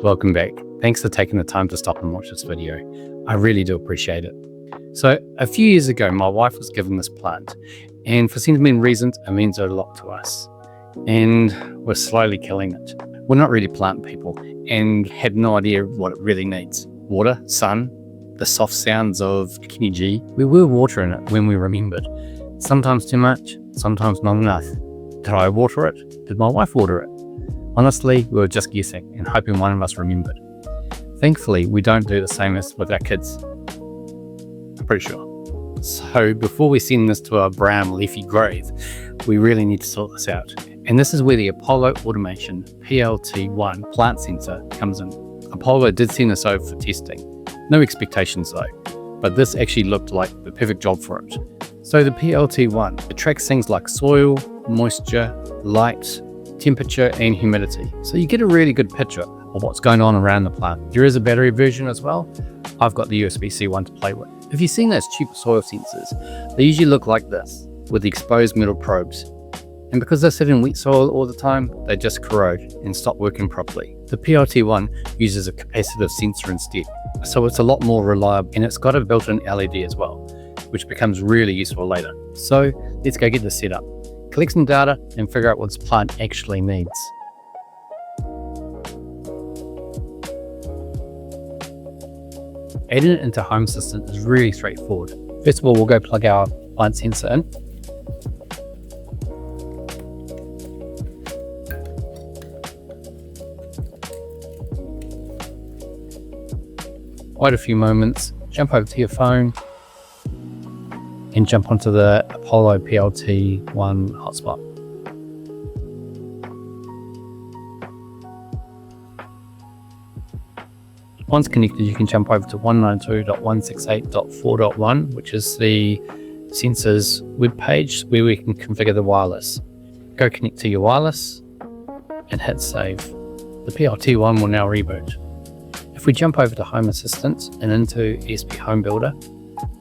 Welcome back. Thanks for taking the time to stop and watch this video. I really do appreciate it. So a few years ago, my wife was given this plant, and for sentimental reasons, it means a lot to us. And we're slowly killing it. We're not really plant people and had no idea what it really needs. Water, sun, the soft sounds of Kenny G. We were watering it when we remembered. Sometimes too much, sometimes not enough. Did I water it? Did my wife water it? Honestly, we were just guessing and hoping one of us remembered. Thankfully, we don't do the same as with our kids. I'm pretty sure. So before we send this to our brown leafy grave, we really need to sort this out. And this is where the Apollo Automation PLT1 plant sensor comes in. Apollo did send this over for testing. No expectations though, but this actually looked like the perfect job for it. So the PLT1, it tracks things like soil, moisture, light, temperature and humidity. So you get a really good picture of what's going on around the plant. There is a battery version as well. I've got the USB-C one to play with. If you've seen those cheap soil sensors, they usually look like this with the exposed metal probes. And because they sit in wet soil all the time, they just corrode and stop working properly. The PLT1 uses a capacitive sensor instead, so it's a lot more reliable, and it's got a built-in LED as well, which becomes really useful later. So let's go get this set up. Collect some data and figure out what this plant actually needs. Adding it into Home Assistant is really straightforward. First of all, we'll go plug our plant sensor in. Wait a few moments, jump over to your phone, and jump onto the Apollo PLT1 hotspot. Once connected, you can jump over to 192.168.4.1, which is the sensor's web page where we can configure the wireless. Go connect to your wireless and hit save. The PLT1 will now reboot. If we jump over to Home Assistant and into ESP Home Builder,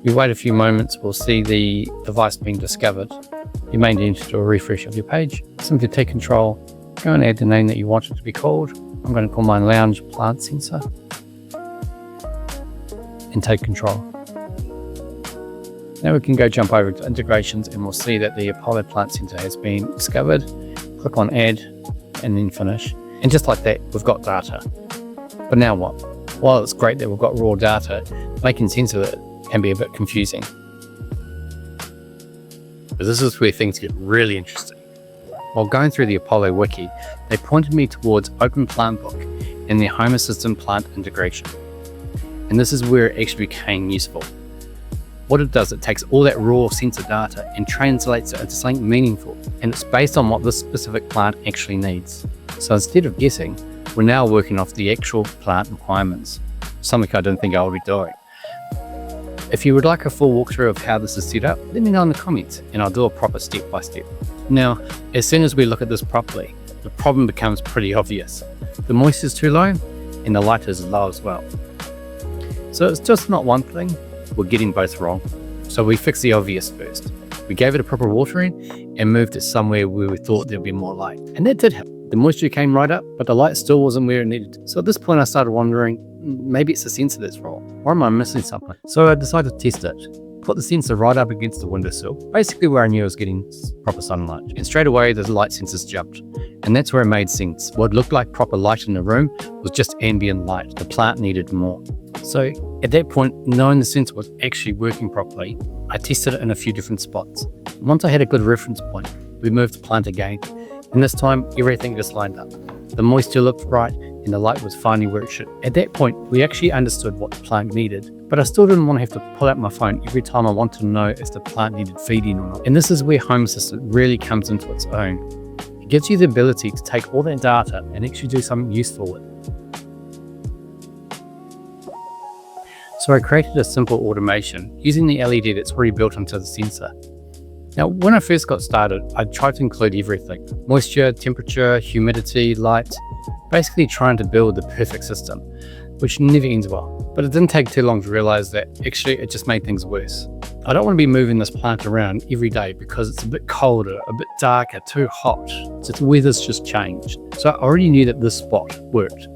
we wait a few moments, we'll see the device being discovered. You may need to do a refresh of your page. Simply take control, go and add the name that you want it to be called. I'm going to call mine Lounge Plant Sensor, and take control. Now we can go jump over to integrations and we'll see that the Apollo Plant Sensor has been discovered. Click on add and then finish. And just like that, we've got data. But now what? While it's great that we've got raw data, making sense of it can be a bit confusing. But this is where things get really interesting. While going through the Apollo wiki, they pointed me towards Open Plant Book and the Home Assistant Plant integration. And this is where it actually became useful. What it does, it takes all that raw sensor data and translates it into something meaningful. And it's based on what this specific plant actually needs. So instead of guessing, we're now working off the actual plant requirements, something I didn't think I would be doing. If you would like a full walkthrough of how this is set up, let me know in the comments and I'll do a proper step-by-step. Now, as soon as we look at this properly, the problem becomes pretty obvious. The moisture is too low and the light is low as well. So it's just not one thing, we're getting both wrong. So we fixed the obvious first. We gave it a proper watering and moved it somewhere where we thought there'd be more light. And that did help. The moisture came right up, but the light still wasn't where it needed. So at this point I started wondering, maybe it's the sensor that's wrong, or am I missing something? So I decided to test it. Put the sensor right up against the windowsill, basically where I knew I was getting proper sunlight. And straight away the light sensors jumped. And that's where it made sense. What looked like proper light in the room was just ambient light. The plant needed more. So at that point, knowing the sensor was actually working properly, I tested it in a few different spots. Once I had a good reference point, we moved the plant again. And this time, everything just lined up. The moisture looked right and the light was finally where it should. At that point, we actually understood what the plant needed, but I still didn't want to have to pull out my phone every time I wanted to know if the plant needed feeding or not. And this is where Home Assistant really comes into its own. It gives you the ability to take all that data and actually do something useful with it. So I created a simple automation using the LED that's already built into the sensor. Now, when I first got started, I tried to include everything: moisture, temperature, humidity, light, basically trying to build the perfect system, which never ends well. But it didn't take too long to realize that actually it just made things worse. I don't want to be moving this plant around every day because it's a bit colder, a bit darker, too hot. So the weather's just changed. So I already knew that this spot worked.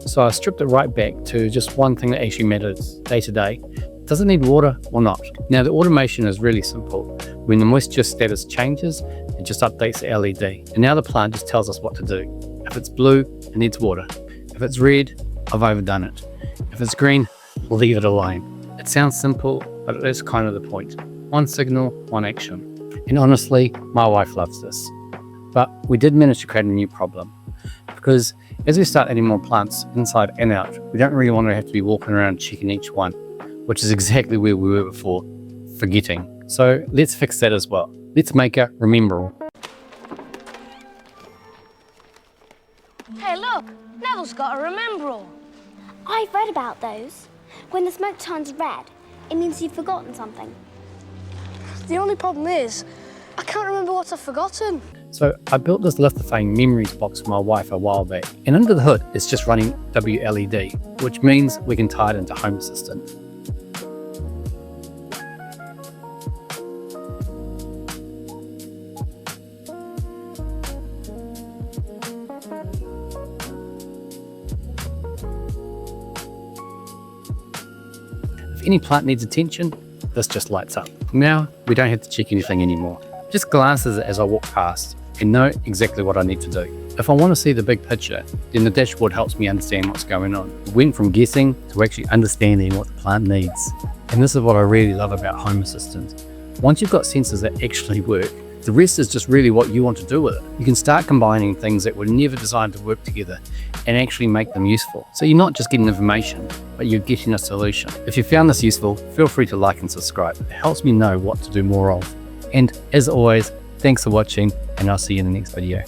So I stripped it right back to just one thing that actually matters day to day. Does it need water or not? Now the automation is really simple. When the moisture status changes, it just updates the LED. And now the plant just tells us what to do. If it's blue, it needs water. If it's red, I've overdone it. If it's green, leave it alone. It sounds simple, but it is kind of the point. One signal, one action. And honestly, my wife loves this. But we did manage to create a new problem. Because as we start adding more plants inside and out, we don't really want to have to be walking around checking each one, which is exactly where we were before, forgetting. So let's fix that as well. Let's make a remembrall. Hey look, Neville's got a remembrall. I've read about those. When the smoke turns red, it means you've forgotten something. The only problem is, I can't remember what I've forgotten. So I built this lithophane memories box for my wife a while back, and under the hood it's just running WLED, which means we can tie it into Home Assistant. If any plant needs attention, this just lights up. Now we don't have to check anything anymore. Just glances at it as I walk past and know exactly what I need to do. If I want to see the big picture, then the dashboard helps me understand what's going on. It went from guessing to actually understanding what the plant needs. And this is what I really love about Home Assistant. Once you've got sensors that actually work, the rest is just really what you want to do with it. You can start combining things that were never designed to work together and actually make them useful. So you're not just getting information, but you're getting a solution. If you found this useful, feel free to like and subscribe. It helps me know what to do more of. And as always, thanks for watching, and I'll see you in the next video.